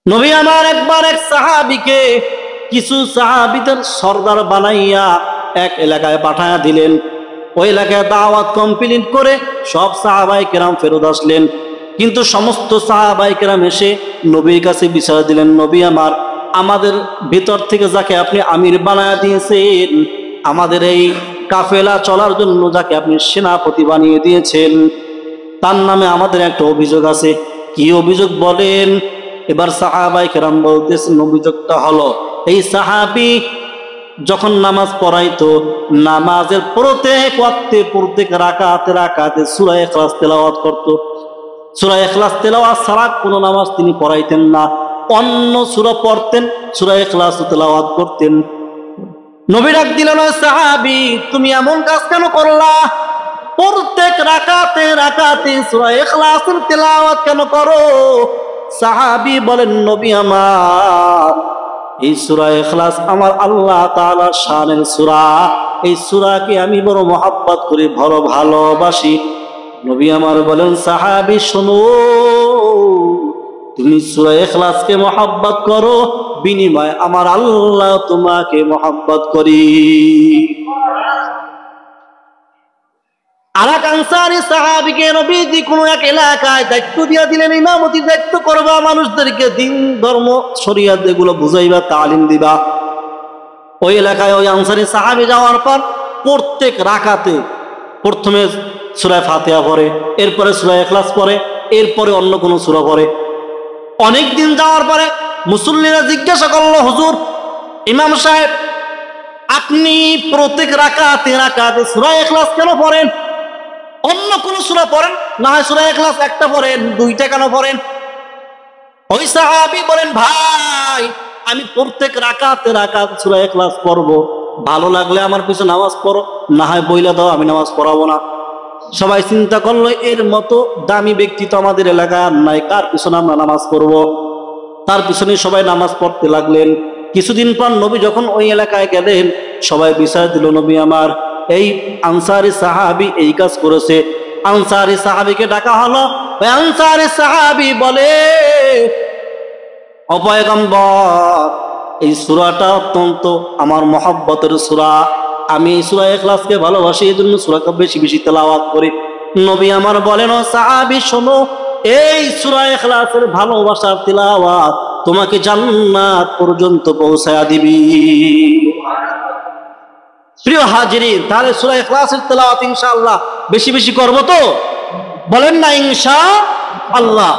নবী আমার একবার এক সাহাবীকে কিছু সাহাবীদের সর্দার বানাইয়া এক এলাকায় পাঠায়া দিলেন। ওই এলাকায় দাওয়াত কমপ্লিট করে সব সাহাবায়ে কেরাম ফেরত আসলেন। কিন্তু সমস্ত সাহাবায়ে কেরাম এসে নবীর কাছে বিচার দিলেন, নবী আমার, আমাদের ভিতর থেকে যাকে আপনি আমির বানায়া দিয়েছেন, আমাদের এই কাফেলা চলার জন্য যাকে আপনি সেনাপতি বানিয়ে দিয়েছেন, তার নামে আমাদের একটা অভিযোগ আছে। কি অভিযোগ বলেন? এবার সাহাবায়ে কেরাম বলতেছেন, অভিযোগটা হলো এই সাহাবী যখন নামাজ পড়াইতো, নামাজের প্রত্যেক ওয়াক্তে প্রত্যেক রাকাতে সূরা ইখলাস তেলাওয়াত করত। সূরা ইখলাস তেলাওয়াত ছাড়া কোনো নামাজ তিনি পড়াইতেন না। অন্য সূরা পড়তেন, সূরা ইখলাস তেলাওয়াত করতেন। নবী ডাক দিলেন, ওই সাহাবী তুমি এমন কাজ কেন করলা? প্রত্যেক রাকাতে সূরা ইখলাসের তেলাওয়াত কেন করো? সাহাবী বলেন, নবী আমার, এই সূরা ইখলাস আমার আল্লাহ তাআলার শানের সূরা, এই সূরাকে আমি বড় মহব্বত করি, বড় ভালোবাসি। নবী আমার বলেন, সাহাবী শোনো, তুমি সূরা ইখলাসকে মহব্বত করো, বিনিময়ে আমার আল্লাহ তোমাকে মহব্বত করি। আরেক আনসারী সাহাবীকে নবীজি কোনো এক এলাকায় দায়িত্ব দিয়ে দিলেন, ইমামতির দায়িত্ব করবা, মানুষদেরকে দিন ধর্ম শরীয়ত এগুলো বুঝাইবা, তালিম দিবা। ওই এলাকায় ওই আনসারী সাহাবী যাওয়ার পর প্রত্যেক রাকাতে প্রথমে সূরা ফাতিহা পড়ে, এরপরে সূরা ইখলাস পড়ে, এরপরে অন্য কোনো সূরা পড়ে। অনেক দিন যাওয়ার পরে মুসল্লিরা জিজ্ঞাসা করলো, হুজুর, ইমাম সাহেব, আপনি প্রত্যেক রাকাতে সূরা ইখলাস কেন পড়েন? অন্য কোন সূরা পড়েন না, হয় সূরা ইখলাস একটা পড়েন, দুইটা কেন পড়েন? ওই সাহাবী বলেন, ভাই, আমি প্রত্যেক রাকাতে সূরা ইখলাস পড়বো, ভালো লাগলে আমার পিছনে নামাজ পড়ো, না হয় বইলা দাও, আমি নামাজ পড়াবো না। সবাই চিন্তা করলো, এর মতো দামি ব্যক্তি তো আমাদের এলাকায় আর নাই, কার পিছনে আমরা নামাজ পড়বো? তার পিছনে সবাই নামাজ পড়তে লাগলেন। কিছুদিন পর নবী যখন ওই এলাকায় গেলেন, সবাই বিচার দিল, নবী আমার, এই আনসারী সাহাবী এই কাজ করেছে। আনসারী সাহাবীকে ডাকা হলো। ওই আনসারী সাহাবী বলে, ও পয়গম্বর, এই সূরাটা অত্যন্ত আমার মহব্বতের সূরা, আমি এই সূরা ইখলাসকে ভালোবাসি, এই জন্য সূরাকে বেশি বেশি তেলাওয়াত করি। নবী আমার বলেন, ও সাহাবী শোনো, এই সূরা ইখলাসের ভালোবাসার তিলাওয়াত তোমাকে জান্নাত পর্যন্ত পৌঁছায়া দিবি। প্রিয় হাজিরিন, তাহলে সূরা ইখলাসের তেলাওয়াত ইনশাআল্লাহ বেশি বেশি করব তো? বলেন না ইনশাআল্লাহ।